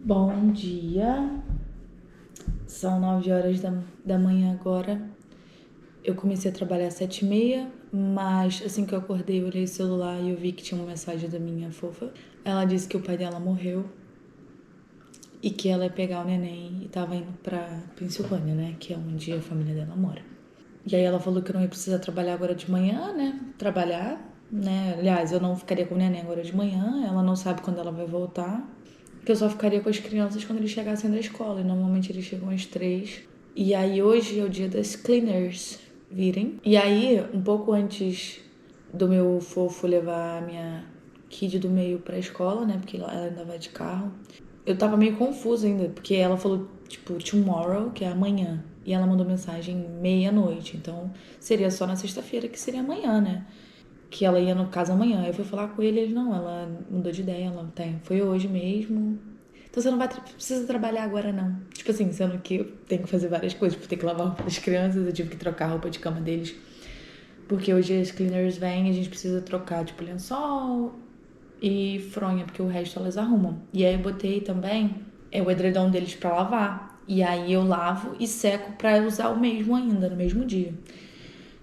Bom dia, são 9 horas da manhã agora. Eu comecei a trabalhar às 7h30, mas assim que eu acordei, eu olhei o celular e eu vi que tinha uma mensagem da minha fofa. Ela disse que o pai dela morreu e que ela ia pegar o neném e tava indo pra Pensilvânia, né, que é onde a família dela mora. E aí ela falou que eu não ia precisar trabalhar agora de manhã, né, Aliás, eu não ficaria com o neném agora de manhã, ela não sabe quando ela vai voltar. Que eu só ficaria com as crianças quando eles chegassem da escola. E normalmente eles chegam às 3. E aí hoje é o dia das cleaners virem. E aí, um pouco antes do meu fofo levar a minha kid do meio pra escola, né? Porque ela ainda vai de carro. Eu tava meio confusa ainda, porque ela falou, tipo, tomorrow, que é amanhã. E ela mandou mensagem meia-noite. Então, seria só na sexta-feira, que seria amanhã, né? Que ela ia no caso amanhã. Aí eu fui falar com ele não, ela mudou de ideia, foi hoje mesmo. Então você não precisa trabalhar agora não. Tipo assim, sendo que eu tenho que fazer várias coisas, tipo, ter que lavar a roupa das crianças, eu tive que trocar a roupa de cama deles. Porque hoje as cleaners vêm e a gente precisa trocar, tipo, lençol e fronha, porque o resto elas arrumam. E aí eu botei também o edredom deles pra lavar. E aí eu lavo e seco pra usar o mesmo ainda, no mesmo dia.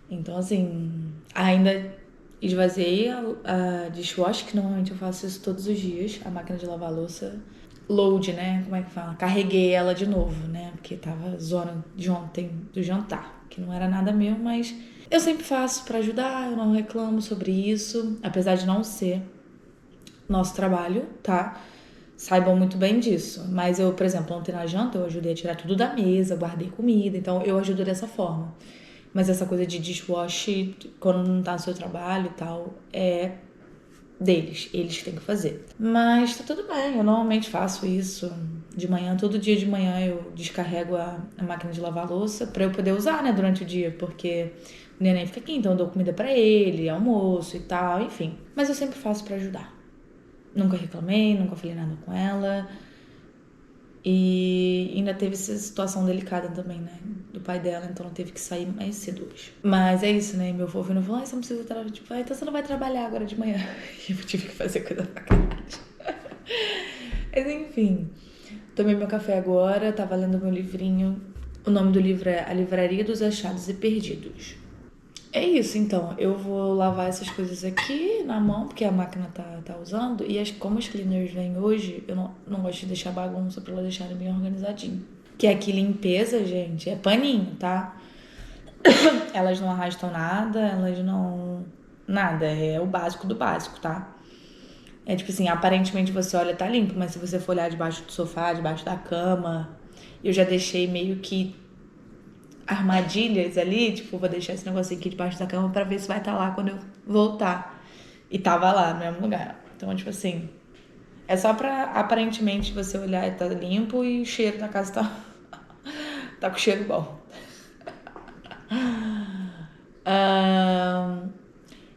Então, assim, ainda esvaziei a dishwasher, que normalmente eu faço isso todos os dias, a máquina de lavar louça. Load, né? Como é que fala? Carreguei ela de novo, né? Porque tava zona de ontem do jantar, que não era nada meu, mas eu sempre faço pra ajudar, eu não reclamo sobre isso, apesar de não ser nosso trabalho, tá? Saibam muito bem disso. Mas eu, por exemplo, ontem na janta eu ajudei a tirar tudo da mesa, guardei comida, então eu ajudo dessa forma. Mas essa coisa de dishwasher, quando não tá no seu trabalho e tal, é deles, eles que têm que fazer. Mas tá tudo bem, eu normalmente faço isso de manhã, todo dia de manhã eu descarrego a máquina de lavar louça pra eu poder usar, né, durante o dia, porque o neném fica aqui, então eu dou comida pra ele, almoço e tal, enfim. Mas eu sempre faço pra ajudar. Nunca reclamei, nunca falei nada com ela. E ainda teve essa situação delicada também, né? Do pai dela, então ela teve que sair mais cedo hoje. Mas é isso, né? Meu avô não falou, você não precisa trabalhar. Tipo, então você não vai trabalhar agora de manhã. E eu tive que fazer coisa pra caralho. Mas enfim, tomei meu café agora, tava lendo meu livrinho. O nome do livro é A Livraria dos Achados e Perdidos. É isso, então. Eu vou lavar essas coisas aqui na mão, porque a máquina tá usando. E como as cleaners vêm hoje, eu não gosto de deixar bagunça pra elas deixarem bem organizadinho. Que aqui limpeza, gente, é paninho, tá? Elas não arrastam nada, elas não... Nada, é o básico do básico, tá? É tipo assim, aparentemente você olha, tá limpo, mas se você for olhar debaixo do sofá, debaixo da cama... Eu já deixei meio que armadilhas ali, tipo, vou deixar esse negocinho aqui debaixo da cama pra ver se vai estar lá quando eu voltar. E tava lá, no mesmo lugar. Então, tipo assim, é só pra aparentemente você olhar e tá limpo e o cheiro da casa tá com cheiro bom.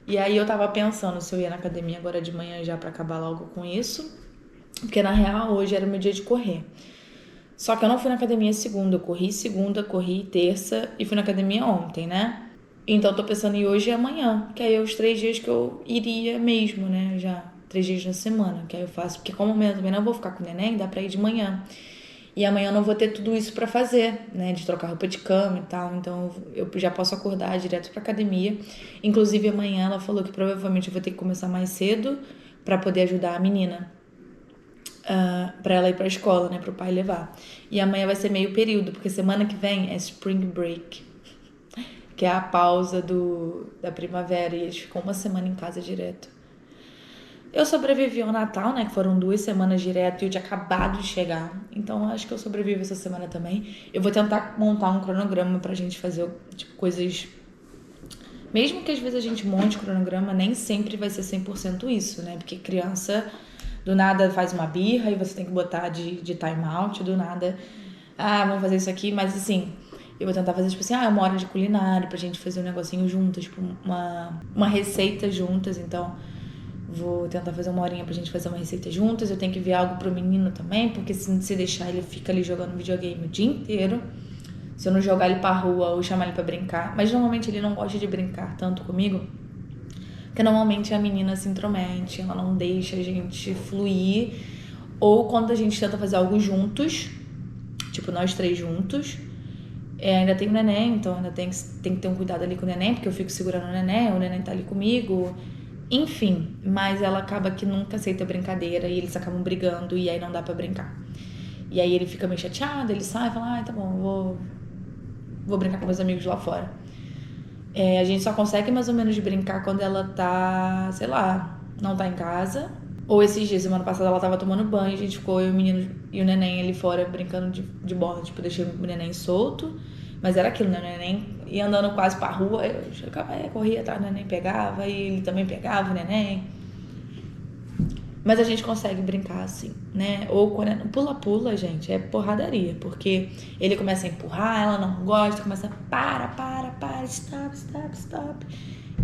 E aí eu tava pensando se eu ia na academia agora de manhã já pra acabar logo com isso. Porque na real hoje era o meu dia de correr. Só que eu não fui na academia segunda, eu corri segunda, corri terça e fui na academia ontem, né? Então eu tô pensando em hoje e amanhã, que aí é os 3 dias que eu iria mesmo, né? Já 3 dias na semana, que aí eu faço, porque como amanhã também não vou ficar com o neném, dá pra ir de manhã. E amanhã eu não vou ter tudo isso pra fazer, né? De trocar roupa de cama e tal, então eu já posso acordar direto pra academia. Inclusive amanhã ela falou que provavelmente eu vou ter que começar mais cedo pra poder ajudar a menina. Pra ela ir pra escola, né, pro pai levar. E amanhã vai ser meio período, porque semana que vem é Spring Break, que é a pausa da primavera, e eles ficam uma semana em casa direto. Eu sobrevivi ao Natal, né, que foram 2 semanas direto e eu tinha acabado de chegar, então acho que eu sobrevivo essa semana também. Eu vou tentar montar um cronograma pra gente fazer, tipo, coisas... Mesmo que às vezes a gente monte cronograma, nem sempre vai ser 100% isso, né, porque criança... Do nada faz uma birra e você tem que botar de time out, do nada, vamos fazer isso aqui, mas assim, eu vou tentar fazer, tipo assim, uma hora de culinária pra gente fazer um negocinho juntas, tipo, uma receita juntas, então vou tentar fazer uma horinha pra gente fazer uma receita juntas, eu tenho que ver algo pro menino também, porque se deixar ele fica ali jogando videogame o dia inteiro, Se eu não jogar ele pra rua ou chamar ele pra brincar. Mas normalmente ele não gosta de brincar tanto comigo, porque normalmente a menina se intromete, ela não deixa a gente fluir. Ou quando a gente tenta fazer algo juntos, tipo nós três juntos, ainda tem o neném, então ainda tem que ter um cuidado ali com o neném, porque eu fico segurando o neném tá ali comigo. Enfim, mas ela acaba que nunca aceita brincadeira e eles acabam brigando e aí não dá pra brincar. E aí ele fica meio chateado, ele sai e fala, tá bom, vou brincar com meus amigos lá fora. A gente só consegue mais ou menos brincar quando ela tá, sei lá, não tá em casa. Ou esses dias, semana passada, ela tava tomando banho, a gente ficou, eu, o menino e o neném ali fora brincando de bola. Tipo, deixei o neném solto, mas era aquilo, né? O neném ia andando quase pra rua, eu chegava, corria atrás do neném, pegava, e ele também pegava o neném. Mas a gente consegue brincar assim, né? Ou quando é pula-pula, gente, é porradaria. Porque ele começa a empurrar, ela não gosta, começa a para, stop.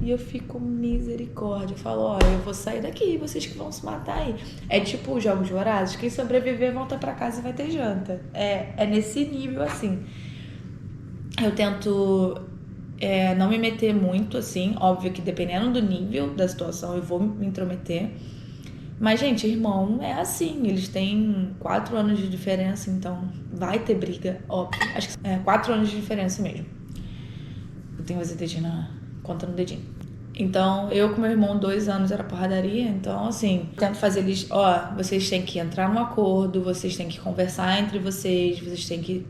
E eu fico misericórdia. Eu falo, olha, eu vou sair daqui, vocês que vão se matar aí. É tipo os Jogos Vorazes, quem sobreviver volta pra casa e vai ter janta. É nesse nível, assim. Eu tento não me meter muito, assim. Óbvio que dependendo do nível da situação, eu vou me intrometer. Mas, gente, irmão é assim, eles têm 4 anos de diferença, então vai ter briga, óbvio. Acho que 4 anos de diferença mesmo. Eu tenho esse dedinho conta no dedinho. Então, eu com meu irmão, 2 anos era porradaria, então, assim, tento fazer eles, vocês têm que entrar num acordo, vocês têm que conversar entre vocês têm que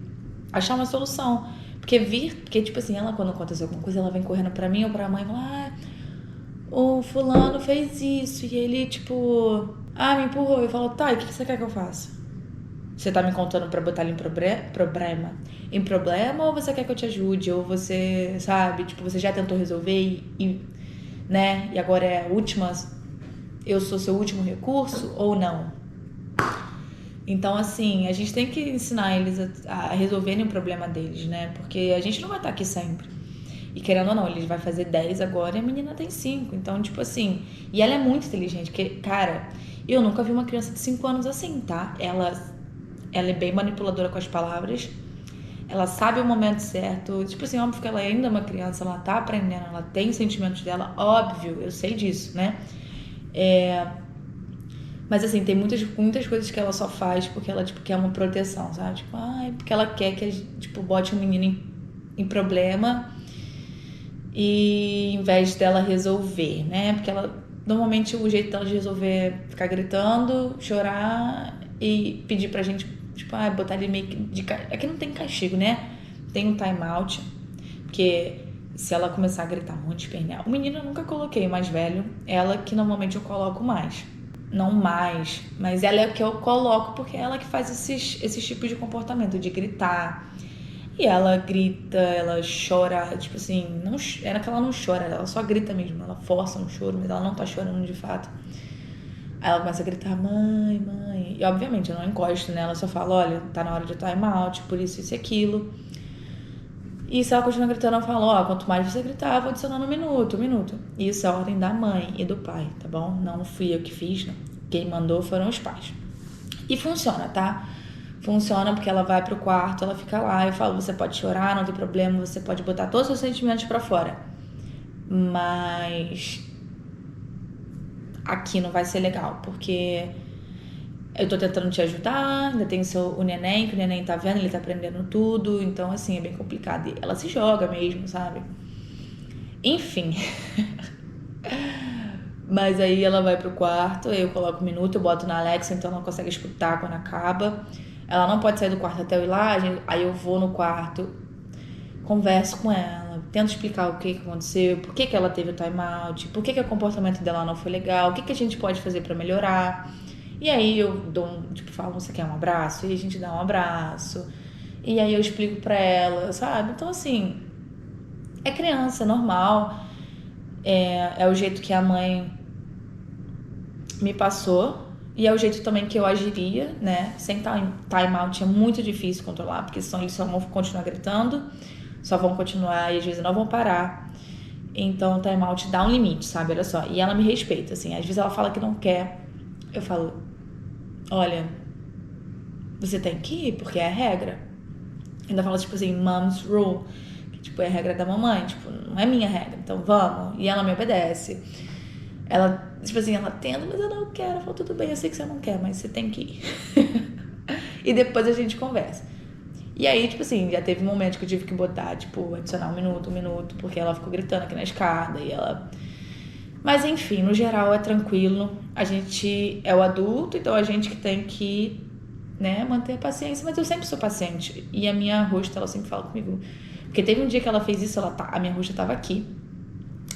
achar uma solução. Porque, tipo assim, ela quando acontece alguma coisa, ela vem correndo pra mim ou pra mãe e fala, o fulano fez isso, e ele, tipo, me empurrou. Eu falo, tá, e o que você quer que eu faça? Você tá me contando pra botar ele em problema, ou você quer que eu te ajude? Ou você, sabe, tipo, você já tentou resolver né, e agora é a última, eu sou seu último recurso, ou não? Então, assim, a gente tem que ensinar eles a resolverem o problema deles, né, porque a gente não vai estar aqui sempre. E querendo ou não, ele vai fazer 10 agora e a menina tem 5. Então, tipo assim... E ela é muito inteligente, porque, cara... Eu nunca vi uma criança de 5 anos assim, tá? Ela é bem manipuladora com as palavras. Ela sabe o momento certo. Tipo assim, óbvio que ela ainda é uma criança, ela tá aprendendo, ela tem sentimentos dela. Óbvio, eu sei disso, né? Mas assim, tem muitas coisas que ela só faz porque ela, tipo, quer uma proteção, sabe? Tipo, porque ela quer que, tipo, bote um menino em problema... E em vez dela resolver, né? Porque ela normalmente o jeito dela de resolver é ficar gritando, chorar e pedir pra gente, tipo, botar ele meio que de... Aqui não tem castigo, né? Tem um time out, porque se ela começar a gritar muito, espernear. O menino eu nunca coloquei, o mais velho, ela que normalmente eu coloco mais. Não mais, mas ela é a que eu coloco porque é ela que faz esses tipos de comportamento, de gritar. E ela grita, ela chora, tipo assim, não, era que ela não chora, ela só grita mesmo, ela força um choro, mas ela não tá chorando de fato. Aí ela começa a gritar, mãe. E obviamente eu não encosto nela, só falo, olha, tá na hora de time out, por isso e aquilo. E se ela continua gritando, eu falo, quanto mais você gritar, eu vou adicionando um minuto. Isso é a ordem da mãe e do pai, tá bom? Não fui eu que fiz, não. Quem mandou foram os pais. E funciona, tá? Funciona porque ela vai pro quarto, ela fica lá, eu falo, você pode chorar, não tem problema, você pode botar todos os seus sentimentos pra fora. Mas aqui não vai ser legal, porque eu tô tentando te ajudar, ainda tem o neném, que o neném tá vendo, ele tá aprendendo tudo, então assim, é bem complicado. E ela se joga mesmo, sabe? Enfim. Mas aí ela vai pro quarto, eu coloco um minuto, eu boto na Alexa, então ela consegue escutar quando acaba. Ela não pode sair do quarto até eu ir lá, aí eu vou no quarto, converso com ela, tento explicar o que aconteceu, por que ela teve o time out, por que o comportamento dela não foi legal, o que a gente pode fazer pra melhorar. E aí eu dou falo, você quer um abraço? E a gente dá um abraço. E aí eu explico pra ela, sabe? Então assim, é criança, é normal. É o jeito que a mãe me passou. E é o jeito também que eu agiria, né? Sem time out é muito difícil controlar, porque senão eles só vão continuar gritando, só vão continuar e às vezes não vão parar. Então o time out dá um limite, sabe? Olha só. E ela me respeita, assim. Às vezes ela fala que não quer. Eu falo, olha, você tem que ir, porque é a regra. Ainda fala, tipo assim, mom's rule, que, tipo, é a regra da mamãe, tipo, não é minha regra, então vamos. E ela me obedece. Ela, tipo assim, ela tenta, mas eu não quero. Eu falo, tudo bem, eu sei que você não quer, mas você tem que ir. E depois a gente conversa. E aí, tipo assim, já teve um momento que eu tive que botar, tipo, adicionar um minuto, porque ela ficou gritando aqui na escada e ela... Mas enfim, no geral é tranquilo. A gente é o adulto, então a gente que tem que, né, manter a paciência. Mas eu sempre sou paciente. E a minha host, ela sempre fala comigo. Porque teve um dia que ela fez isso, a minha host tava aqui.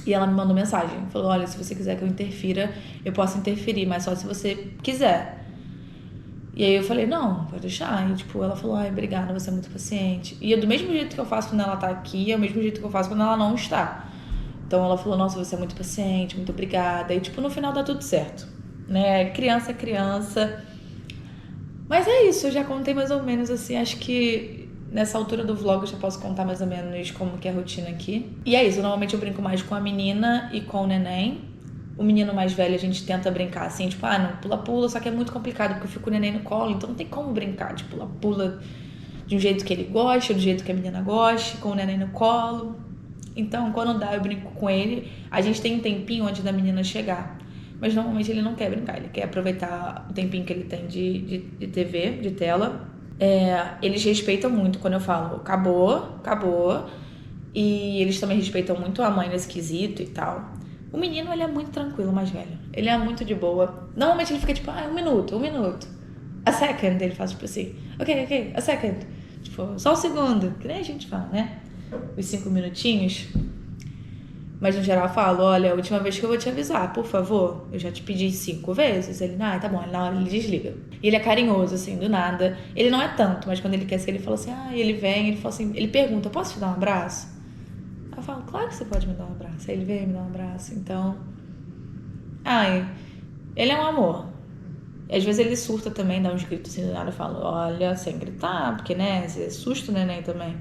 E ela me mandou mensagem. Falou, olha, se você quiser que eu interfira, eu posso interferir, mas só se você quiser. E aí eu falei, não, pode deixar. E tipo, ela falou, ai, obrigada, você é muito paciente. E do mesmo jeito que eu faço quando ela tá aqui, é o mesmo jeito que eu faço quando ela não está. Então ela falou, nossa, você é muito paciente, muito obrigada. E tipo, no final dá tudo certo, né? Criança é criança. Mas é isso, eu já contei mais ou menos assim, acho que nessa altura do vlog eu já posso contar mais ou menos como que é a rotina aqui. E é isso, normalmente eu brinco mais com a menina e com o neném. O menino mais velho a gente tenta brincar assim, tipo, não, pula-pula, só que é muito complicado porque eu fico com o neném no colo, então não tem como brincar de pula-pula de um jeito que ele gosta, do jeito que a menina gosta, com o neném no colo. Então, quando dá, eu brinco com ele. A gente tem um tempinho antes da menina chegar. Mas normalmente ele não quer brincar, ele quer aproveitar o tempinho que ele tem de TV, de tela. Eles respeitam muito quando eu falo acabou. E eles também respeitam muito a mãe nesse quesito e tal. O menino, ele é muito tranquilo, mais velho. Ele é muito de boa. Normalmente ele fica tipo, um minuto. A second, ele faz tipo assim, ok, a second. Tipo, só um segundo, que nem a gente fala, né? Os 5 minutinhos. Mas no geral eu falo, olha, a última vez que eu vou te avisar, por favor. Eu já te pedi 5 vezes. Ele, tá bom, na hora ele desliga. E ele é carinhoso, assim, do nada. Ele não é tanto, mas quando ele quer ser, ele fala assim, ele vem, ele fala assim, ele pergunta, posso te dar um abraço? Eu falo, claro que você pode me dar um abraço. Aí ele vem me dar um abraço, então... ele é um amor. E às vezes ele surta também, dá uns gritos assim do nada. Eu falo, olha, sem gritar, porque, né, você assusta o neném também.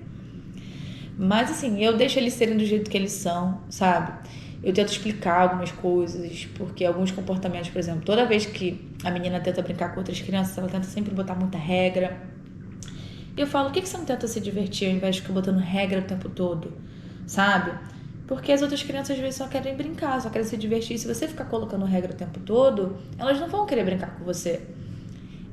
Mas assim, eu deixo eles serem do jeito que eles são, sabe? Eu tento explicar algumas coisas, porque alguns comportamentos, por exemplo, toda vez que a menina tenta brincar com outras crianças, ela tenta sempre botar muita regra. E eu falo, por que você não tenta se divertir ao invés de ficar botando regra o tempo todo, sabe? Porque as outras crianças às vezes só querem brincar, só querem se divertir. Se você ficar colocando regra o tempo todo, elas não vão querer brincar com você.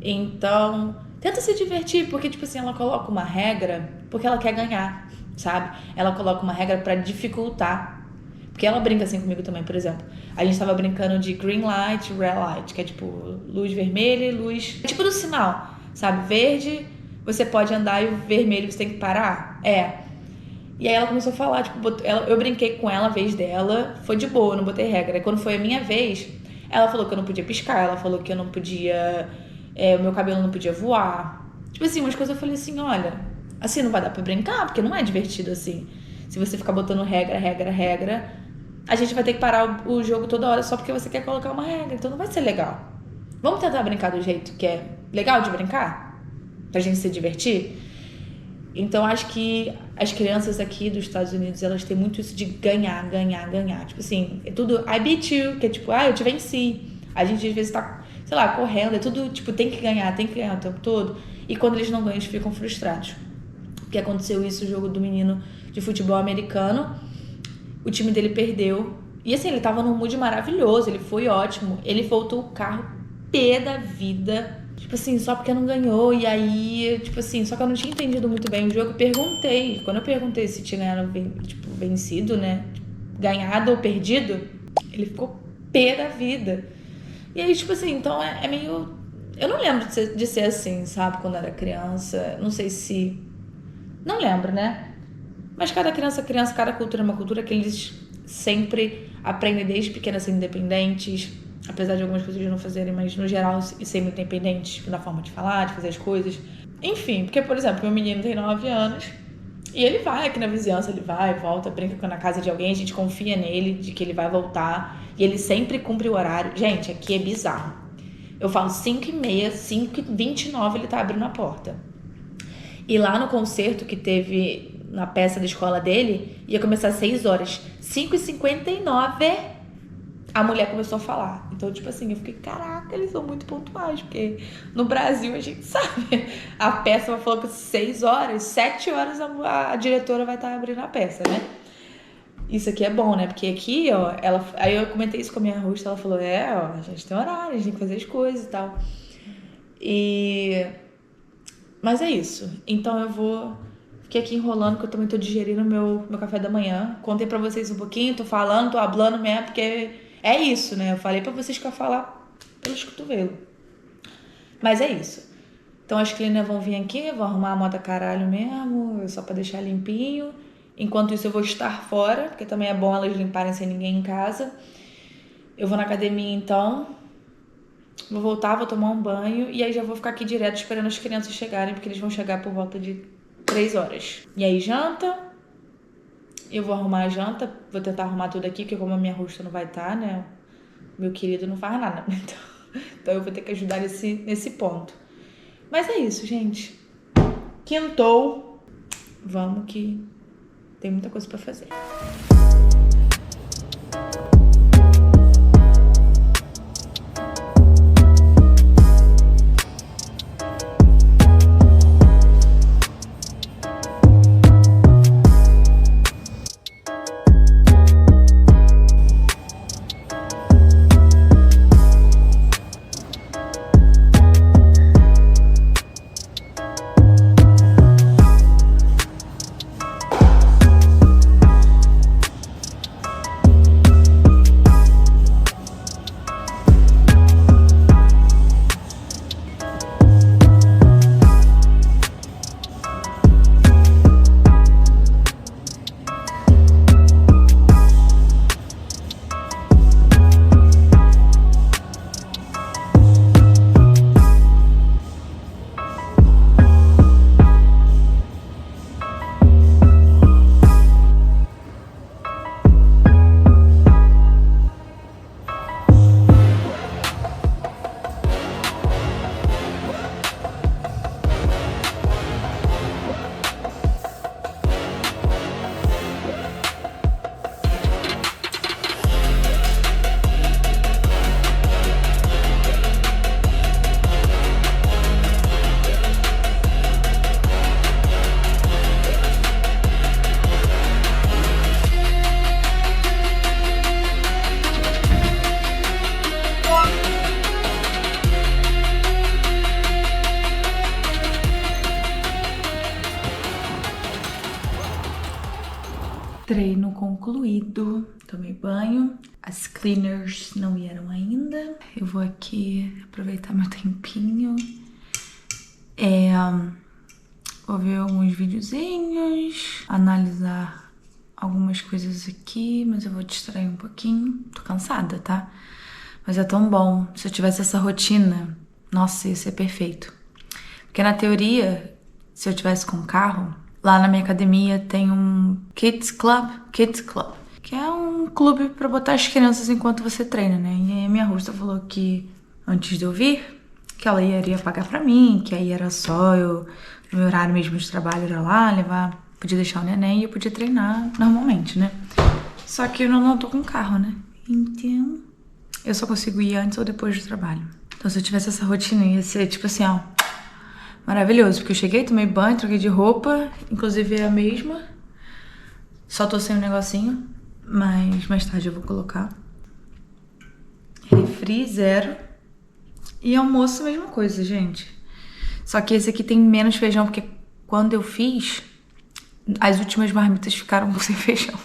Então, tenta se divertir, porque tipo assim, ela coloca uma regra porque ela quer ganhar, sabe? Ela coloca uma regra pra dificultar. Porque ela brinca assim comigo também, por exemplo. A gente tava brincando de green light, red light, que é tipo luz vermelha e luz... É tipo do sinal, sabe? Verde, você pode andar, e o vermelho você tem que parar. E aí ela começou a falar, tipo, eu brinquei com ela a vez dela, foi de boa, não botei regra. E quando foi a minha vez, ela falou que eu não podia piscar, ela falou que eu não podia... o meu cabelo não podia voar. Tipo assim, umas coisas eu falei assim, olha, assim não vai dar pra brincar, porque não é divertido assim. Se você ficar botando regra, a gente vai ter que parar o jogo toda hora só porque você quer colocar uma regra, então não vai ser legal. Vamos tentar brincar do jeito que é legal de brincar? Pra gente se divertir? Então acho que as crianças aqui dos Estados Unidos, elas têm muito isso de ganhar. Tipo assim, é tudo I beat you, que é tipo, eu te venci. A gente às vezes tá, sei lá, correndo, é tudo tipo, tem que ganhar o tempo todo. E quando eles não ganham, eles ficam frustrados. Porque aconteceu isso no jogo do menino de futebol americano. O time dele perdeu. E assim, ele tava num mood maravilhoso, ele foi ótimo. Ele voltou o carro pé da vida. Tipo assim, só porque não ganhou. E aí, tipo assim, só que eu não tinha entendido muito bem o jogo. Eu perguntei. Quando eu perguntei se tinha ganhado, tipo, vencido, né? Ganhado ou perdido, ele ficou pé da vida. E aí, tipo assim, então é meio... Eu não lembro de ser assim, sabe? Quando eu era criança. Não sei se... Não lembro, né? Mas cada criança, cada cultura é uma cultura que eles sempre aprendem desde pequenas a ser independentes. Apesar de algumas pessoas não fazerem, mas no geral ser independentes, tipo, na forma de falar, de fazer as coisas. Enfim, porque, por exemplo, meu menino tem 9 anos e ele vai aqui na vizinhança, ele vai, volta, brinca na casa de alguém, a gente confia nele, de que ele vai voltar. E ele sempre cumpre o horário. Gente, aqui é bizarro. Eu falo 5h30, 5h29 ele tá abrindo a porta. E lá no concerto que teve na peça da escola dele, ia começar às 6 horas. 5h59 a mulher começou a falar. Então, tipo assim, eu fiquei, caraca, eles são muito pontuais, porque no Brasil a gente sabe, a peça falou que 6 horas, 7 horas a diretora vai estar abrindo a peça, né? Isso aqui é bom, né? Porque aqui, ó, aí eu comentei isso com a minha host, ela falou, ó, a gente tem horário, a gente tem que fazer as coisas e tal. Mas é isso. Então eu fiquei aqui enrolando, que eu também tô digerindo meu café da manhã. Contei pra vocês um pouquinho, tô falando, tô hablando mesmo, porque é isso, né? Eu falei pra vocês que eu ia falar pelos cotovelos. Mas é isso. Então as cleaners vão vir aqui, vão arrumar a moda caralho mesmo, só pra deixar limpinho. Enquanto isso eu vou estar fora, porque também é bom elas limparem sem ninguém em casa. Eu vou na academia então, vou voltar, vou tomar um banho e aí já vou ficar aqui direto esperando as crianças chegarem, porque eles vão chegar por volta de 3 horas. E aí janta, eu vou arrumar a janta, vou tentar arrumar tudo aqui, porque como a minha rosta não vai estar, né? Meu querido não faz nada, então eu vou ter que ajudar nesse ponto. Mas é isso, gente. Quintou. Vamos que tem muita coisa pra fazer. Treino concluído, tomei banho, as cleaners não vieram ainda. Eu vou aqui aproveitar meu tempinho. Vou ver alguns videozinhos, analisar algumas coisas aqui, mas eu vou distrair um pouquinho. Tô cansada, tá? Mas é tão bom. Se eu tivesse essa rotina, nossa, ia ser perfeito. Porque na teoria, se eu tivesse com um carro, lá na minha academia tem um Kids Club, que é um clube pra botar as crianças enquanto você treina, né? E aí a minha hosta falou que antes de eu vir, que ela iria pagar pra mim, que aí era só no meu horário mesmo de trabalho era lá, levar, podia deixar o neném e eu podia treinar normalmente, né? Só que eu não tô com carro, né? Então, eu só consigo ir antes ou depois do trabalho. Então se eu tivesse essa rotina, ia ser tipo assim, ó, maravilhoso, porque eu cheguei, tomei banho, troquei de roupa, inclusive é a mesma. Só tô sem um negocinho, mas mais tarde eu vou colocar. Refri, 0. E almoço, mesma coisa, gente. Só que esse aqui tem menos feijão, porque quando eu fiz, as últimas marmitas ficaram sem feijão.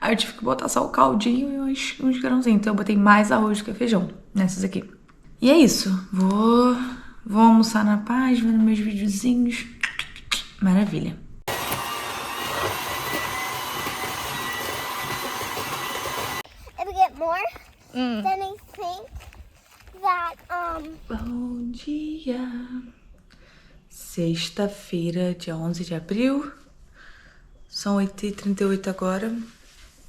Aí eu tive que botar só o caldinho e uns grãozinhos. Então eu botei mais arroz do que feijão nessas aqui. E é isso. Vou almoçar na paz, vendo meus videozinhos. Maravilha. If we get more, then I think that Bom dia. Sexta-feira, dia 11 de abril. São 8h38 agora.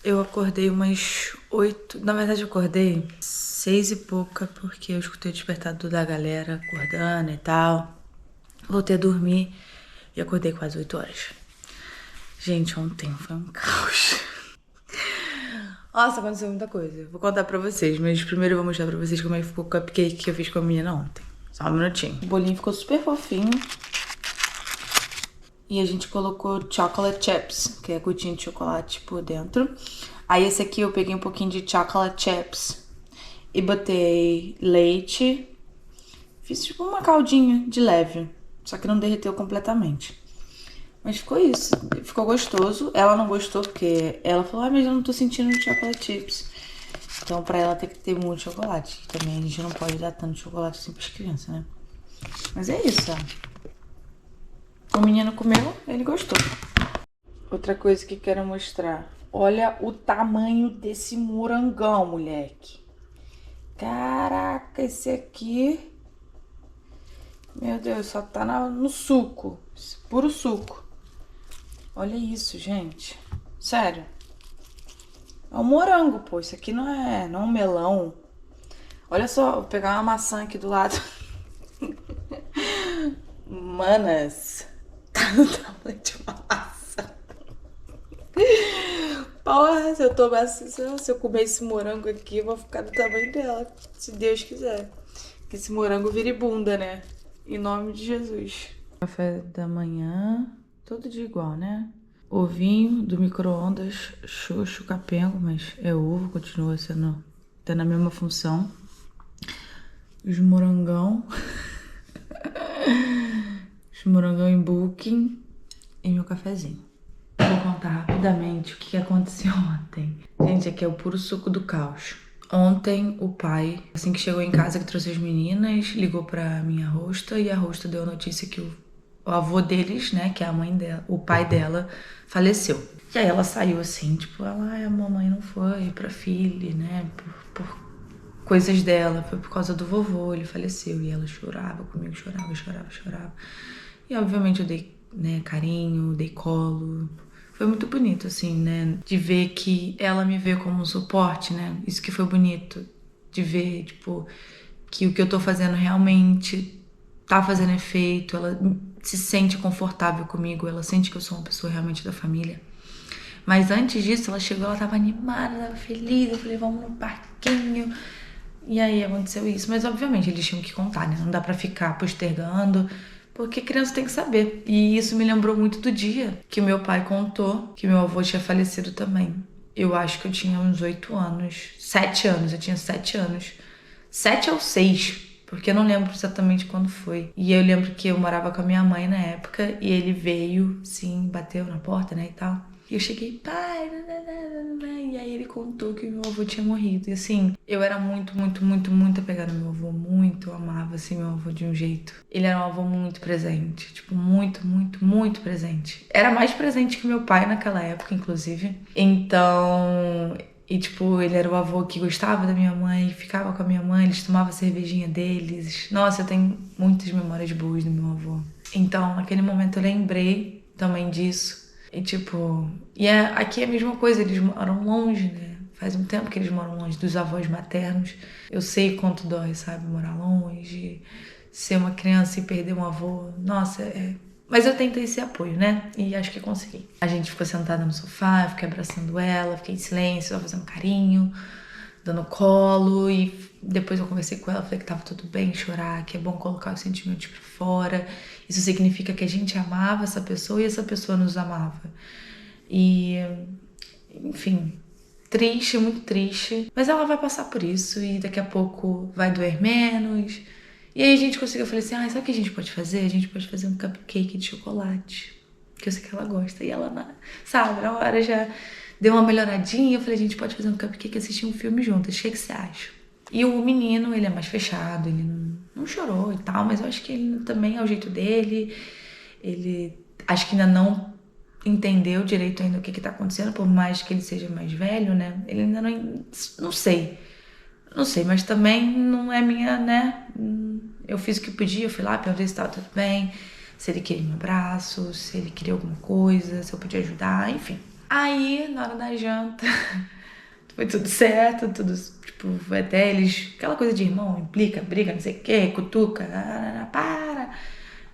Eu acordei umas 8. Na verdade, eu acordei 6 e pouca, porque eu escutei o despertador da galera acordando e tal. Voltei a dormir e acordei quase 8 horas. Gente, ontem foi um caos. Nossa, aconteceu muita coisa. Vou contar pra vocês, mas primeiro eu vou mostrar pra vocês como é que ficou o cupcake que eu fiz com a menina ontem. Só um minutinho. O bolinho ficou super fofinho. E a gente colocou chocolate chips, que é gotinha de chocolate por dentro. Aí esse aqui eu peguei um pouquinho de chocolate chips e botei leite. Fiz tipo uma caldinha de leve, só que não derreteu completamente. Mas ficou isso, ficou gostoso. Ela não gostou porque ela falou, mas eu não tô sentindo chocolate chips. Então pra ela tem que ter muito chocolate. Também a gente não pode dar tanto chocolate assim pras crianças, né? Mas é isso, ó. O menino comeu, ele gostou. Outra coisa que quero mostrar. Olha o tamanho desse morangão, moleque. Caraca, esse aqui... Meu Deus, só tá no suco. Puro suco. Olha isso, gente. Sério. É um morango, pô. Isso aqui não é um melão. Olha só, vou pegar uma maçã aqui do lado. Manas. Tá no tamanho de uma maçã. Porra, se eu comer esse morango aqui, eu vou ficar do tamanho dela. Se Deus quiser. Que esse morango vire bunda, né? Em nome de Jesus. Café da manhã, todo dia igual, né? Ovinho do micro-ondas, xoxo, capengo, mas é ovo, continua tendo a mesma função. Os morangão. Os morangão em booking e meu cafezinho. Vou contar rapidamente o que aconteceu ontem. Gente, aqui é o puro suco do caos. Ontem, o pai, assim que chegou em casa, que trouxe as meninas, ligou pra minha hosta e a hosta deu a notícia que o avô deles, né, que é a mãe dela, o pai dela, faleceu. E aí ela saiu assim, tipo, a mamãe não foi pra filha, né, por coisas dela, foi por causa do vovô, ele faleceu. E ela chorava comigo, chorava. E obviamente eu dei, né, carinho, dei colo. Foi muito bonito, assim, né? De ver que ela me vê como um suporte, né? Isso que foi bonito. De ver, tipo, que o que eu tô fazendo realmente tá fazendo efeito. Ela se sente confortável comigo. Ela sente que eu sou uma pessoa realmente da família. Mas antes disso, ela chegou, ela tava animada, tava feliz. Eu falei, vamos no parquinho. E aí aconteceu isso. Mas, obviamente, eles tinham que contar, né? Não dá pra ficar postergando. Porque criança tem que saber. E isso me lembrou muito do dia que meu pai contou que meu avô tinha falecido também. Eu acho que eu tinha uns 8 anos. 7 anos, eu tinha 7 anos. 7 ou 6, porque eu não lembro exatamente quando foi. E eu lembro que eu morava com a minha mãe na época e ele veio, sim, bateu na porta, né, e tal. E eu cheguei, pai, e aí ele contou que meu avô tinha morrido. E assim, eu era muito apegada ao meu avô, muito, eu amava assim meu avô de um jeito. Ele era um avô muito presente, tipo, muito presente. Era mais presente que meu pai naquela época, inclusive. Então, e tipo, ele era o avô que gostava da minha mãe, ficava com a minha mãe, eles tomavam a cervejinha deles. Nossa, eu tenho muitas memórias boas do meu avô. Então, naquele momento eu lembrei também disso. E tipo, aqui é a mesma coisa, eles moram longe, né? Faz um tempo que eles moram longe dos avós maternos. Eu sei quanto dói, sabe? Morar longe, ser uma criança e perder um avô. Nossa, Mas eu tentei esse apoio, né? E acho que consegui. A gente ficou sentada no sofá, eu fiquei abraçando ela, fiquei em silêncio, ela fazendo carinho, dando colo. E depois eu conversei com ela, falei que tava tudo bem chorar, que é bom colocar os sentimentos pra fora. Isso significa que a gente amava essa pessoa e essa pessoa nos amava. E, enfim, triste, muito triste. Mas ela vai passar por isso e daqui a pouco vai doer menos. E aí a gente conseguiu, eu falei assim, sabe o que a gente pode fazer? A gente pode fazer um cupcake de chocolate, que eu sei que ela gosta. E ela, sabe, na hora já deu uma melhoradinha. Eu falei, a gente pode fazer um cupcake e assistir um filme juntas. O que você acha? E o menino, ele é mais fechado, ele não chorou e tal, mas eu acho que ele também é o jeito dele. Ele acho que ainda não entendeu direito ainda o que tá acontecendo, por mais que ele seja mais velho, né? Ele ainda não sei. Não sei, mas também não é minha, né? Eu fiz o que podia, eu fui lá, perguntei se tava tudo bem, se ele queria um abraço, se ele queria alguma coisa, se eu podia ajudar, enfim. Aí, na hora da janta, foi tudo certo, tudo, tipo, até eles... Aquela coisa de irmão, implica, briga, não sei o quê, cutuca, para...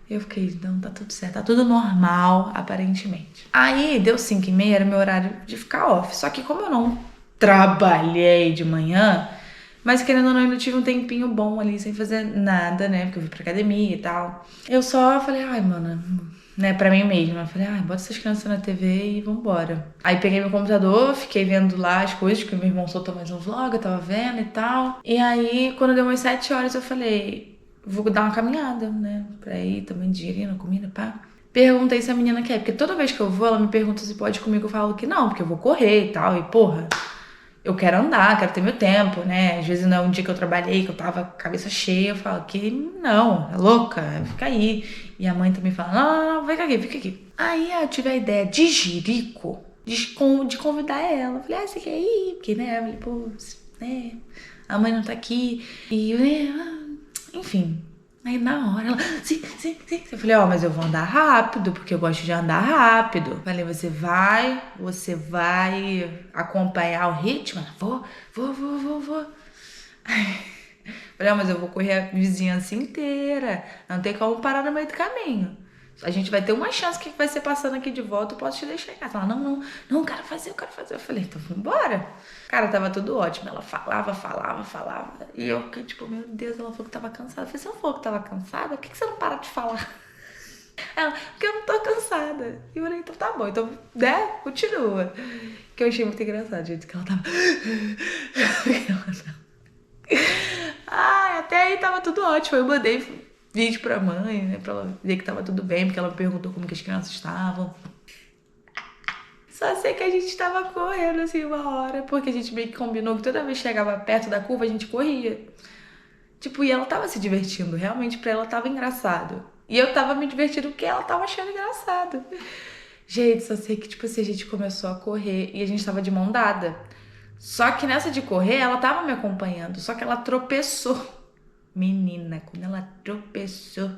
Eu fiquei, não, tá tudo certo, tá tudo normal, aparentemente. Aí, deu 5h30, era meu horário de ficar off. Só que como eu não trabalhei de manhã, mas querendo ou não, eu tive um tempinho bom ali sem fazer nada, né? Porque eu fui pra academia e tal. Eu só falei, ai, mano, né, pra mim mesma. Eu falei, ai, bota essas crianças na TV e vambora. Aí peguei meu computador, fiquei vendo lá as coisas, que o meu irmão soltou mais um vlog, eu tava vendo e tal. E aí, quando deu umas 7 horas, eu falei, vou dar uma caminhada, né? Pra ir também digerindo a comida, pá. Perguntei se a menina quer, porque toda vez que eu vou, ela me pergunta se pode ir comigo, eu falo que não, porque eu vou correr e tal, e porra, eu quero andar, quero ter meu tempo, né? Às vezes não, um dia que eu trabalhei, que eu tava com a cabeça cheia, eu falo que não, é louca, fica aí. E a mãe também fala, não, fica aqui, fica aqui. Aí eu tive a ideia de jirico, de convidar ela. Eu falei, você quer ir? Porque, né, eu falei, pô, né, a mãe não tá aqui, e, enfim... Aí na hora ela, sim. Eu falei, mas eu vou andar rápido, porque eu gosto de andar rápido. Falei, você vai acompanhar o ritmo? Ela, vou. Falei, mas eu vou correr a vizinhança inteira. Não tem como parar no meio do caminho. A gente vai ter uma chance que vai ser passando aqui de volta, eu posso te deixar em casa. Ela, não, eu quero fazer. Eu falei, então vambora. Cara, tava tudo ótimo. Ela falava. E eu fiquei tipo, meu Deus, ela falou que tava cansada. Eu falei, você não falou que tava cansada? Por que você não para de falar? Ela, porque eu não tô cansada. E eu falei, então tá bom, então, né, continua. Que eu achei muito engraçado, gente, que ela tava... Ai, até aí tava tudo ótimo. Eu mandei vídeo pra mãe, né, pra ela ver que tava tudo bem, porque ela me perguntou como que as crianças estavam. Só sei que a gente tava correndo assim uma hora, porque a gente meio que combinou que toda vez que chegava perto da curva a gente corria. Tipo, e ela tava se divertindo, realmente pra ela tava engraçado. E eu tava me divertindo porque ela tava achando engraçado. Gente, só sei que tipo assim, a gente começou a correr e a gente tava de mão dada. Só que nessa de correr, ela tava me acompanhando, só que ela tropeçou. Menina, quando ela tropeçou,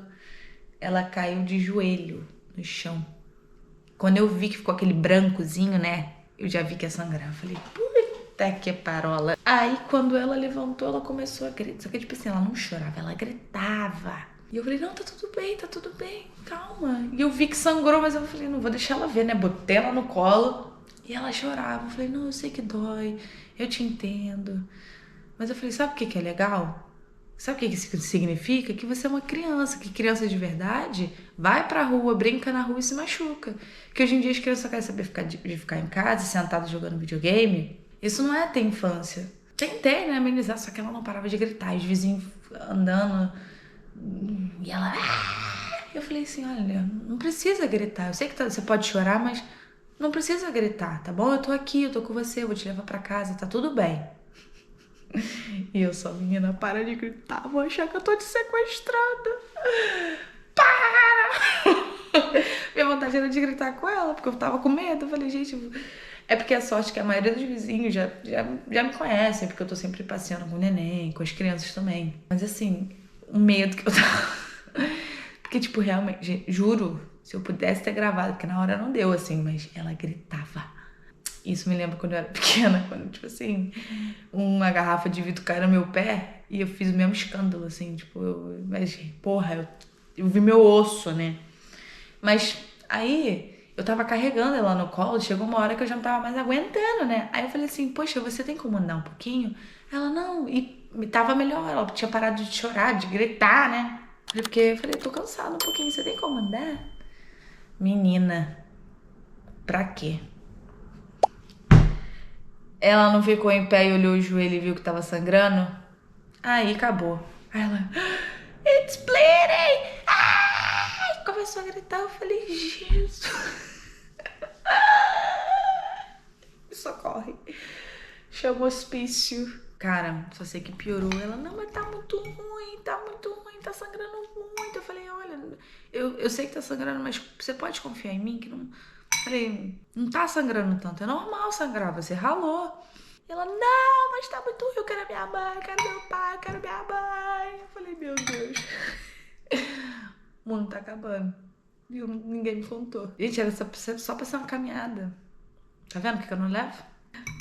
ela caiu de joelho no chão. Quando eu vi que ficou aquele brancozinho, né? Eu já vi que ia sangrar. Eu falei, puta que parola. Aí, quando ela levantou, ela começou a gritar. Só que, tipo assim, ela não chorava, ela gritava. E eu falei, não, tá tudo bem, calma. E eu vi que sangrou, mas eu falei, não vou deixar ela ver, né? Botei ela no colo e ela chorava. Eu falei, não, eu sei que dói, eu te entendo. Mas eu falei, sabe o que é legal? Sabe o que isso significa? Que você é uma criança, que criança de verdade vai pra rua, brinca na rua e se machuca. Que hoje em dia as crianças só querem saber de ficar em casa, sentado jogando videogame. Isso não é ter infância. Tentei, né, amenizar, só que ela não parava de gritar. Os vizinhos andando e ela... Eu falei assim, olha, não precisa gritar. Eu sei que você pode chorar, mas não precisa gritar, tá bom? Eu tô aqui, eu tô com você, eu vou te levar pra casa, tá tudo bem. E eu só, menina, para de gritar, vou achar que eu tô te sequestrando. Para! Minha vontade era de gritar com ela, porque eu tava com medo. Eu falei, gente, é porque a sorte que a maioria dos vizinhos já me conhecem, porque eu tô sempre passeando com o neném, com as crianças também. Mas assim, o medo que eu tava... Porque, tipo, realmente, juro, se eu pudesse ter gravado, porque na hora não deu, assim, mas ela gritava. Isso me lembra quando eu era pequena, quando, tipo assim, uma garrafa de vidro caiu no meu pé e eu fiz o mesmo escândalo, assim, tipo, mas, porra, eu vi meu osso, né? Mas aí eu tava carregando ela no colo, chegou uma hora que eu já não tava mais aguentando, né? Aí eu falei assim, poxa, você tem como andar um pouquinho? Ela, não, e tava melhor, ela tinha parado de chorar, de gritar, né? Porque eu falei, tô cansada um pouquinho, você tem como andar? Menina, pra quê? Ela não ficou em pé e olhou o joelho e viu que tava sangrando? Aí acabou. Aí ela, it's bleeding! Ai! Começou a gritar, eu falei, Jesus! Socorre. Chama o hospício. Cara, só sei que piorou. Ela, não, mas tá muito ruim, tá sangrando muito. Eu falei, olha, eu sei que tá sangrando, mas você pode confiar em mim que não... Falei, não tá sangrando tanto, é normal sangrar, você ralou. E ela, não, mas tá muito ruim, eu quero a minha mãe, eu quero meu pai, eu quero minha mãe. Eu falei, meu Deus, o mundo tá acabando. E ninguém me contou. Gente, era só pra ser uma caminhada. Tá vendo que eu não levo?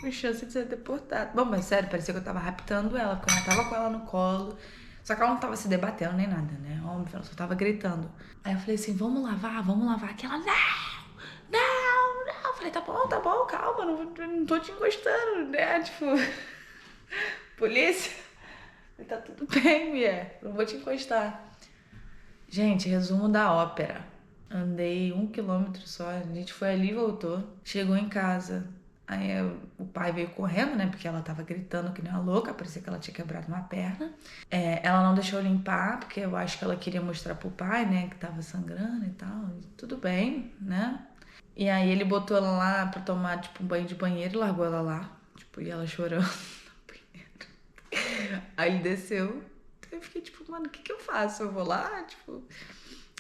Uma chance de ser deportada. Bom, mas sério, parecia que eu tava raptando ela, porque eu tava com ela no colo. Só que ela não tava se debatendo nem nada, né? Óbvio, ela só tava gritando. Aí eu falei assim, vamos lavar. Aquela, não, Falei, tá bom, calma, não tô te encostando, né? Tipo, polícia, tá tudo bem, mulher, não vou te encostar. Gente, resumo da ópera. Andei 1 quilômetro só, a gente foi ali e voltou. Chegou em casa, aí o pai veio correndo, né? Porque ela tava gritando que nem uma louca, parecia que ela tinha quebrado uma perna. Ela não deixou limpar, porque eu acho que ela queria mostrar pro pai, né? Que tava sangrando e tal. E tudo bem, né? E aí ele botou ela lá pra tomar, tipo, um banho de banheiro e largou ela lá. Tipo, e ela chorando no banheiro. Aí ele desceu. Eu fiquei tipo, mano, o que eu faço? Eu vou lá, tipo...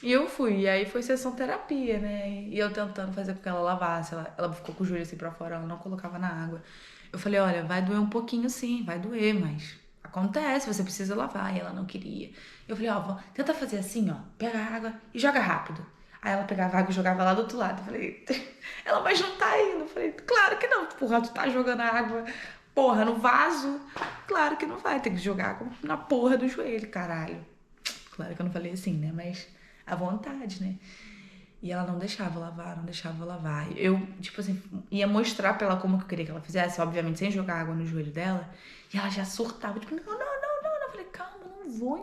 E eu fui, e aí foi sessão terapia, né? E eu tentando fazer com que ela lavasse. Ela ficou com o joelho assim pra fora, ela não colocava na água. Eu falei, olha, vai doer um pouquinho sim, vai doer, mas acontece, você precisa lavar. E ela não queria. Eu falei, ó, tenta fazer assim, ó, pega a água e joga rápido. Aí ela pegava a água e jogava lá do outro lado. Eu falei, ela, mas não tá indo. Eu falei, claro que não, porra, tu tá jogando a água, porra, no vaso. Claro que não vai, tem que jogar água na porra do joelho, caralho. Claro que eu não falei assim, né, mas... à vontade, né? E ela não deixava eu lavar. Eu, tipo assim, ia mostrar pra ela como que eu queria que ela fizesse, obviamente sem jogar água no joelho dela. E ela já surtava, tipo, não. Eu falei, calma, não vou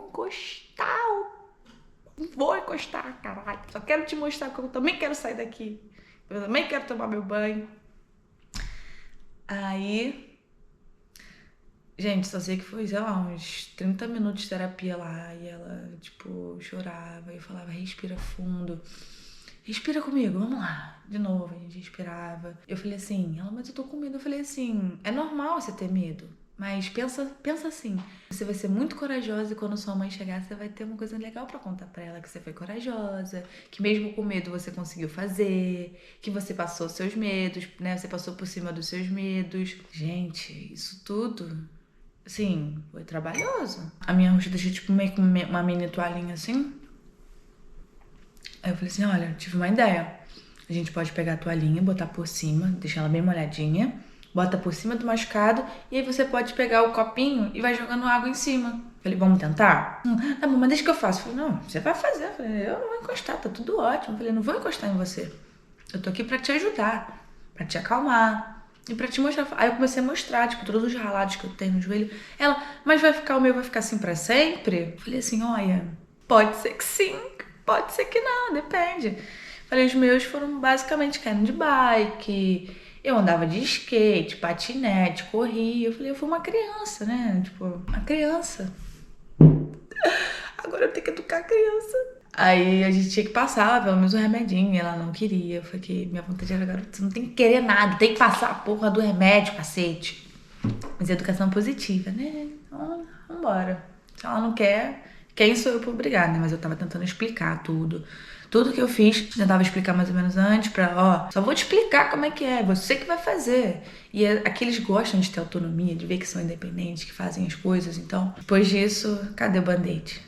encostar, caralho. Só quero te mostrar que eu também quero sair daqui. Eu também quero tomar meu banho. Aí... gente, só sei que foi, sei lá, uns 30 minutos de terapia lá. E ela, tipo, chorava. E eu falava, respira fundo. Respira comigo, vamos lá. De novo, a gente respirava. Eu falei assim, ela, mas eu tô com medo. Eu falei assim, é normal você ter medo. Mas pensa assim, você vai ser muito corajosa e quando sua mãe chegar, você vai ter uma coisa legal pra contar pra ela, que você foi corajosa, que mesmo com medo você conseguiu fazer, que você passou seus medos, né? Você passou por cima dos seus medos. Gente, isso tudo, assim, foi trabalhoso. A minha roxa deixou tipo meio que uma mini toalhinha assim. Aí eu falei assim, olha, tive uma ideia. A gente pode pegar a toalhinha, botar por cima, deixar ela bem molhadinha, bota por cima do machucado e aí você pode pegar o copinho e vai jogando água em cima. Falei, vamos tentar? Tá bom, mas deixa que eu faço. Falei, não, você vai fazer. Eu falei, eu não vou encostar, tá tudo ótimo. Eu falei, não vou encostar em você. Eu tô aqui pra te ajudar, pra te acalmar e pra te mostrar. Aí eu comecei a mostrar, tipo, todos os ralados que eu tenho no joelho. Ela, mas o meu vai ficar assim pra sempre? Eu falei assim, olha, pode ser que sim, pode ser que não, depende. Falei, os meus foram basicamente caindo de bike, eu andava de skate, patinete, corria. Eu falei, eu fui uma criança, né? Tipo, uma criança. Agora eu tenho que educar a criança. Aí a gente tinha que passar pelo menos um remedinho e ela não queria. Eu falei que minha vontade era, garota, você não tem que querer nada, tem que passar a porra do remédio, cacete. Mas educação positiva, né? Então, vambora. Se ela não quer, quem sou eu pra obrigar, né? Mas eu tava tentando explicar tudo. Tudo que eu fiz, tentava explicar mais ou menos antes pra, ó, só vou te explicar como é que é, você que vai fazer. E aqueles gostam de ter autonomia, de ver que são independentes, que fazem as coisas. Então, depois disso, cadê o band-aid?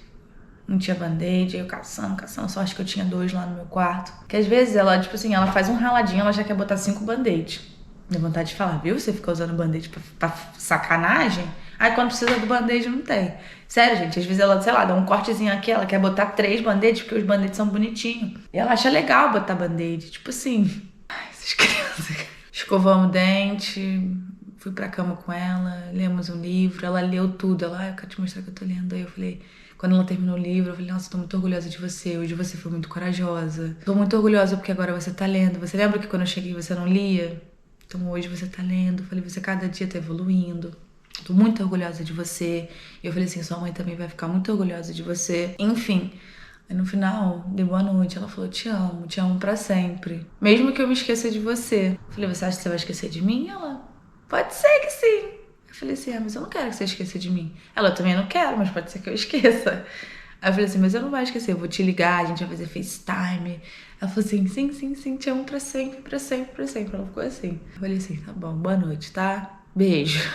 Não tinha band-aid, aí eu caçando, só acho que eu tinha 2 lá no meu quarto. Que às vezes ela, tipo assim, ela faz um raladinho, ela já quer botar 5 band-aid. Deu vontade de falar, viu? Você fica usando band-aid pra sacanagem? Aí quando precisa do band-aid não tem. Sério, gente, às vezes ela, sei lá, dá um cortezinho aqui, ela quer botar 3 band-aids, porque os band-aids são bonitinhos. E ela acha legal botar band-aid, tipo assim... Ai, essas crianças... Escovamos o dente, fui pra cama com ela, lemos um livro, ela leu tudo. Ela, eu quero te mostrar que eu tô lendo. Aí eu falei... Quando ela terminou o livro, eu falei, nossa, tô muito orgulhosa de você. Hoje você foi muito corajosa. Tô muito orgulhosa porque agora você tá lendo. Você lembra que quando eu cheguei você não lia? Então hoje você tá lendo. Eu falei, você cada dia tá evoluindo. Tô muito orgulhosa de você. E eu falei assim, sua mãe também vai ficar muito orgulhosa de você. Enfim, aí no final, dei boa noite. Ela falou, te amo pra sempre. Mesmo que eu me esqueça de você. Eu falei, você acha que você vai esquecer de mim? Ela, pode ser que sim. Eu falei assim, mas eu não quero que você esqueça de mim. Ela, eu também não quero, mas pode ser que eu esqueça. Aí eu falei assim, mas eu não vou esquecer, eu vou te ligar, a gente vai fazer FaceTime. Ela falou assim, sim, te amo pra sempre. Ela ficou assim. Eu falei assim, tá bom, boa noite, tá? Beijo.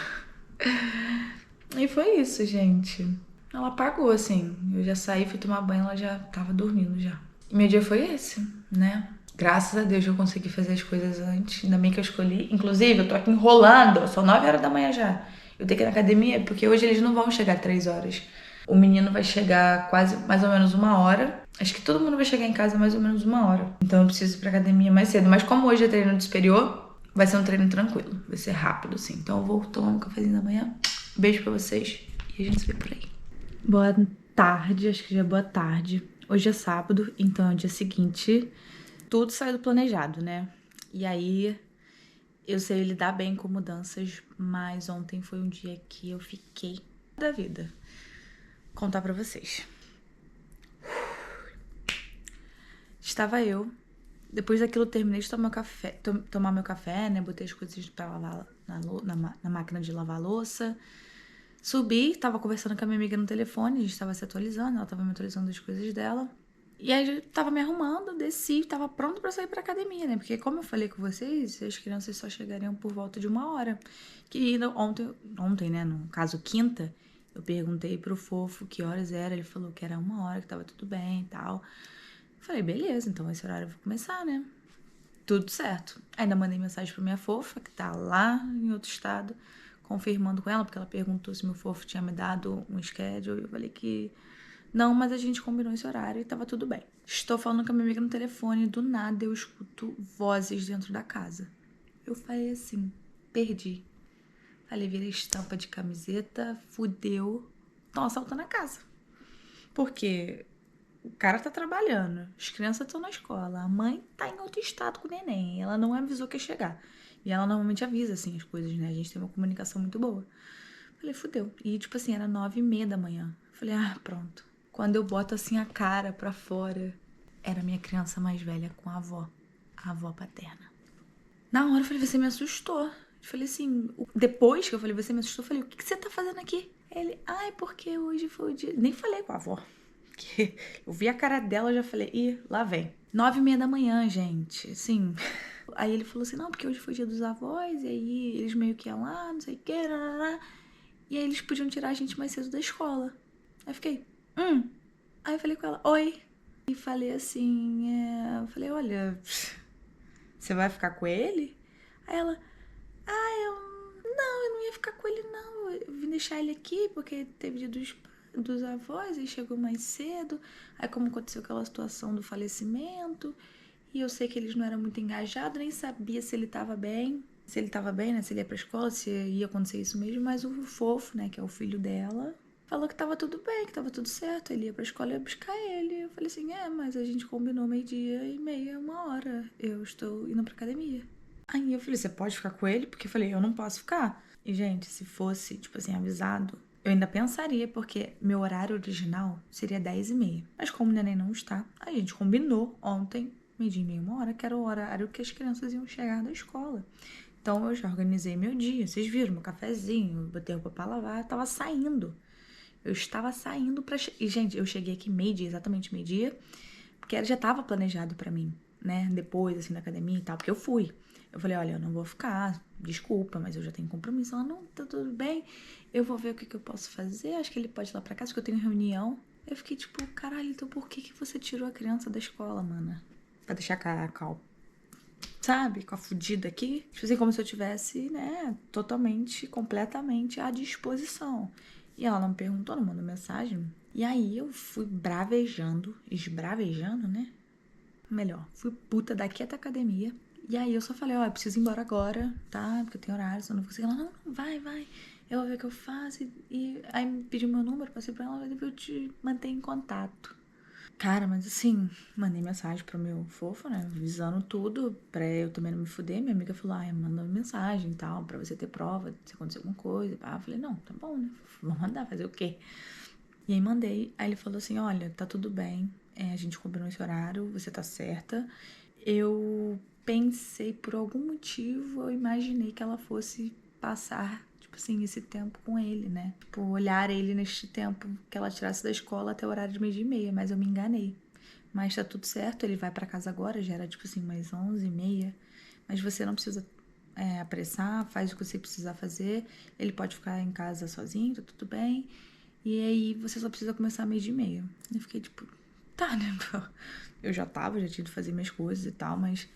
E foi isso, gente. Ela apagou, assim. Eu já saí, fui tomar banho, ela já tava dormindo já. E meu dia foi esse, né? Graças a Deus eu consegui fazer as coisas antes. Ainda bem que eu escolhi. Inclusive, eu tô aqui enrolando. São 9 horas da manhã já. Eu tenho que ir na academia, porque hoje eles não vão chegar 3 horas. O menino vai chegar quase mais ou menos 1 hora. Acho que todo mundo vai chegar em casa mais ou menos 1 hora. Então eu preciso ir pra academia mais cedo. Mas como hoje é treino de superior, vai ser um treino tranquilo. Vai ser rápido, assim. Então eu vou tomar um cafezinho da manhã. Beijo pra vocês e a gente se vê por aí. Boa tarde, acho que já é boa tarde. Hoje é sábado, então é o dia seguinte. Tudo saiu do planejado, né? E aí, eu sei lidar bem com mudanças, mas ontem foi um dia que eu fiquei da vida. Contar pra vocês. Estava eu, depois daquilo terminei de tomar meu café, né? Botei as coisas pra lavar na máquina de lavar a louça. Subi, tava conversando com a minha amiga no telefone, a gente tava se atualizando, ela tava me atualizando das coisas dela. E aí eu tava me arrumando, desci, tava pronto pra sair pra academia, né? Porque como eu falei com vocês, as crianças só chegariam por volta de 1 hora. Que ontem, né? No caso, quinta, eu perguntei pro Fofo que horas era, ele falou que era 1 hora, que tava tudo bem e tal. Falei, beleza, então esse horário eu vou começar, né? Tudo certo. Ainda mandei mensagem pra minha fofa, que tá lá em outro estado, confirmando com ela, porque ela perguntou se meu fofo tinha me dado um schedule. Eu falei que não, mas a gente combinou esse horário e tava tudo bem. Estou falando com a minha amiga no telefone, do nada eu escuto vozes dentro da casa. Eu falei assim, perdi. Falei, virei estampa de camiseta, fudeu. Estão assaltando a casa. Porque o cara tá trabalhando, as crianças estão na escola, a mãe tá em outro estado com o neném, ela não avisou que ia chegar. E ela normalmente avisa, assim, as coisas, né? A gente tem uma comunicação muito boa. Falei, fudeu. E, tipo assim, era 9h30 da manhã. Falei, ah, pronto. Quando eu boto, assim, a cara pra fora, era minha criança mais velha com a avó paterna. Na hora, eu falei, você me assustou. Eu falei assim, depois que eu falei, você me assustou, eu falei, o que você tá fazendo aqui? Ele, ai, porque hoje foi o dia... Nem falei com a avó. Que eu vi a cara dela e já falei, ih, lá vem. 9h30 da manhã, gente, assim. Aí ele falou assim, não, porque hoje foi dia dos avós, e aí eles meio que iam lá, não sei o que, e aí eles podiam tirar a gente mais cedo da escola. Aí eu fiquei, Aí eu falei com ela, oi. E falei assim, eu falei, olha, você vai ficar com ele? Aí ela, eu não ia ficar com ele não, eu vim deixar ele aqui porque teve dia dos avós e chegou mais cedo. Aí como aconteceu aquela situação do falecimento, e eu sei que eles não eram muito engajados, nem sabia se ele tava bem. Se ele tava bem, né? Se ele ia pra escola, se ia acontecer isso mesmo. Mas o Fofo, né? Que é o filho dela, falou que tava tudo bem, que tava tudo certo. Ele ia pra escola e ia buscar ele. Eu falei assim, mas a gente combinou 12h30, 1 hora. Eu estou indo pra academia. Aí eu falei, você pode ficar com ele? Porque eu falei, eu não posso ficar. E, gente, se fosse, tipo assim, avisado, eu ainda pensaria, porque meu horário original seria 10h30. Mas como o neném não está, a gente combinou ontem, 12h30, 1 hora, que era o horário que as crianças iam chegar da escola. Então eu já organizei meu dia. Vocês viram, meu cafezinho, botei roupa pra lavar, eu tava saindo. Eu estava saindo pra... E, gente, eu cheguei aqui meio-dia, exatamente meio-dia, porque já tava planejado pra mim, né? Depois, assim, da academia e tal, porque eu fui. Eu falei, olha, eu não vou ficar, desculpa, mas eu já tenho compromisso. Ela, não, tá tudo bem, eu vou ver o que eu posso fazer, acho que ele pode ir lá pra casa, porque eu tenho reunião. Eu fiquei tipo, caralho, então por que você tirou a criança da escola, mana? Pra deixar com sabe, com a fudida aqui? Tipo assim, como se eu tivesse, né, totalmente, completamente à disposição. E ela não me perguntou, não mandou mensagem. E aí eu fui esbravejando, né? Melhor, fui puta daqui até a academia. E aí eu só falei, eu preciso ir embora agora, tá? Porque eu tenho horário, senão não vou conseguir. Ela, não, vai. Eu vou ver o que eu faço. E aí me pediu meu número, passei pra ela, depois eu te mantenho em contato. Cara, mas assim, mandei mensagem pro meu fofo, né? Avisando tudo, pra eu também não me fuder. Minha amiga falou, manda mensagem e tal, pra você ter prova, se acontecer alguma coisa. Eu falei, não, tá bom, né? Vou mandar, fazer o quê? E aí mandei, aí ele falou assim, olha, tá tudo bem, a gente combinou esse horário, você tá certa. Eu pensei, por algum motivo, eu imaginei que ela fosse passar, tipo assim, esse tempo com ele, né? Tipo, olhar ele neste tempo que ela tirasse da escola até o horário de 12h30, mas eu me enganei. Mas tá tudo certo, ele vai pra casa agora, já era tipo assim, umas 11h30. Mas você não precisa apressar, faz o que você precisar fazer. Ele pode ficar em casa sozinho, tá tudo bem. E aí você só precisa começar 12h30. Eu fiquei tipo, tá, né? Eu já tinha ido fazer minhas coisas e tal, mas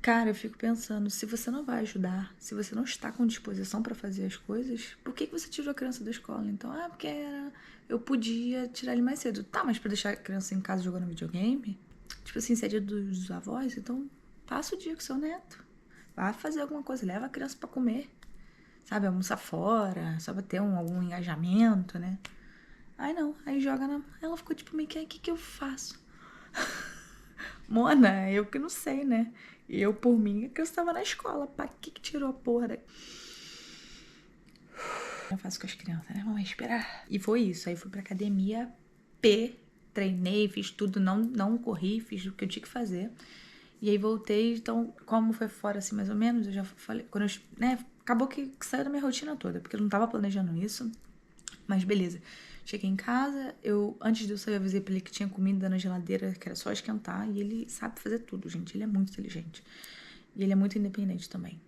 Cara, eu fico pensando, se você não vai ajudar, se você não está com disposição pra fazer as coisas, por que você tirou a criança da escola? Então, porque eu podia tirar ele mais cedo. Tá, mas pra deixar a criança em casa jogando videogame? Tipo assim, se é dia dos avós, então passa o dia com seu neto. Vai fazer alguma coisa, leva a criança pra comer. Sabe, almoçar fora, só pra ter algum engajamento, né? Aí não, aí joga na... Ela ficou tipo, meio que, o que eu faço? Mona, eu que não sei, né? Eu, por mim, a criança tava na escola. Pra que tirou a porra daí? Eu faço com as crianças, né? Vamos respirar. E foi isso. Aí fui pra academia, treinei, fiz tudo, não corri, fiz o que eu tinha que fazer. E aí voltei, então, como foi fora assim, mais ou menos, eu já falei, quando eu, né, acabou que saiu da minha rotina toda, porque eu não tava planejando isso, mas beleza. Cheguei em casa, antes de eu sair, eu avisei pra ele que tinha comida na geladeira, que era só esquentar, e ele sabe fazer tudo, gente, ele é muito inteligente. E ele é muito independente também.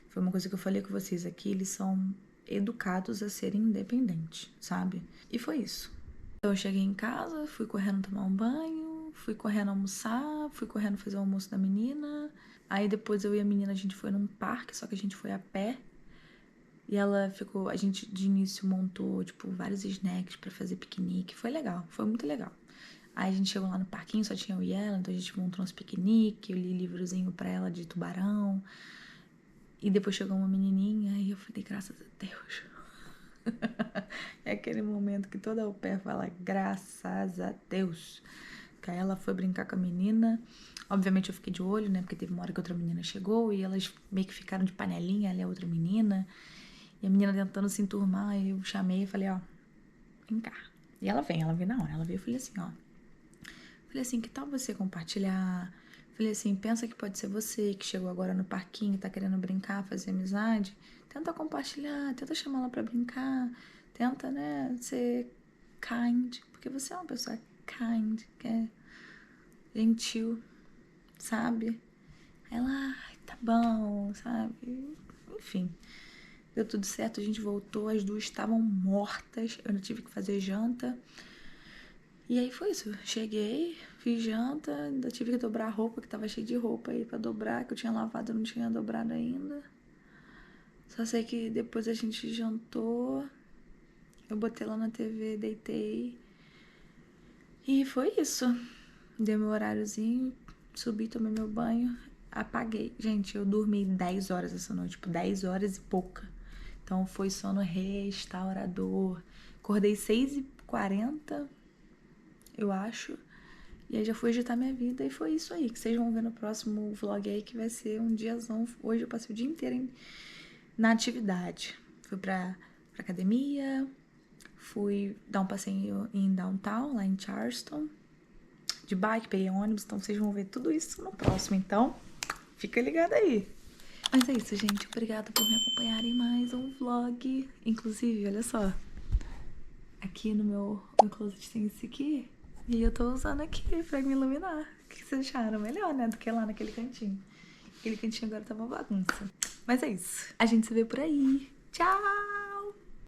Foi uma coisa que eu falei com vocês aqui, eles são educados a serem independentes, sabe? E foi isso. Então eu cheguei em casa, fui correndo tomar um banho, fui correndo almoçar, fui correndo fazer o almoço da menina. Aí depois eu e a menina, a gente foi num parque, só que a gente foi a pé. E ela ficou, a gente de início montou, tipo, vários snacks pra fazer piquenique. Foi legal, foi muito legal. Aí a gente chegou lá no parquinho, só tinha eu e ela, então a gente montou uns piquenique, eu li livrozinho pra ela de tubarão. E depois chegou uma menininha e eu falei, graças a Deus. É aquele momento que toda au pair fala, graças a Deus. Que aí ela foi brincar com a menina. Obviamente eu fiquei de olho, né? Porque teve uma hora que outra menina chegou e elas meio que ficaram de panelinha, ela e a outra menina. E a menina tentando se enturmar, eu chamei e falei, ó, vem cá. E ela veio na hora. Ela veio e falei assim, ó. Falei assim, que tal você compartilhar? Falei assim, pensa que pode ser você que chegou agora no parquinho, tá querendo brincar, fazer amizade. Tenta compartilhar, tenta chamar ela pra brincar. Tenta, né, ser kind. Porque você é uma pessoa kind, que é gentil, sabe? Ela, ai, tá bom, sabe? Enfim, deu tudo certo, a gente voltou, as duas estavam mortas, eu não tive que fazer janta. E aí foi isso, cheguei, fiz janta, ainda tive que dobrar a roupa, que tava cheia de roupa aí pra dobrar, que eu tinha lavado, eu não tinha dobrado ainda. Só sei que depois a gente jantou, eu botei lá na TV, deitei. E foi isso. Deu meu horáriozinho, subi, tomei meu banho, apaguei. Gente, eu dormi 10 horas essa noite, tipo 10 horas e pouca. Então foi sono restaurador. Acordei 6h40, eu acho. E aí já fui agitar minha vida e foi isso aí. Que vocês vão ver no próximo vlog aí, que vai ser um diazão. Hoje eu passei o dia inteiro na atividade. Fui pra academia, fui dar um passeio em downtown, lá em Charleston. De bike, peguei ônibus, então vocês vão ver tudo isso no próximo. Então, fica ligado aí. Mas é isso, gente. Obrigada por me acompanharem em mais um vlog. Inclusive, olha só. Aqui no meu closet tem esse aqui. E eu tô usando aqui pra me iluminar. O que vocês acharam? Melhor, né? Do que lá naquele cantinho. Aquele cantinho agora tá uma bagunça. Mas é isso. A gente se vê por aí. Tchau!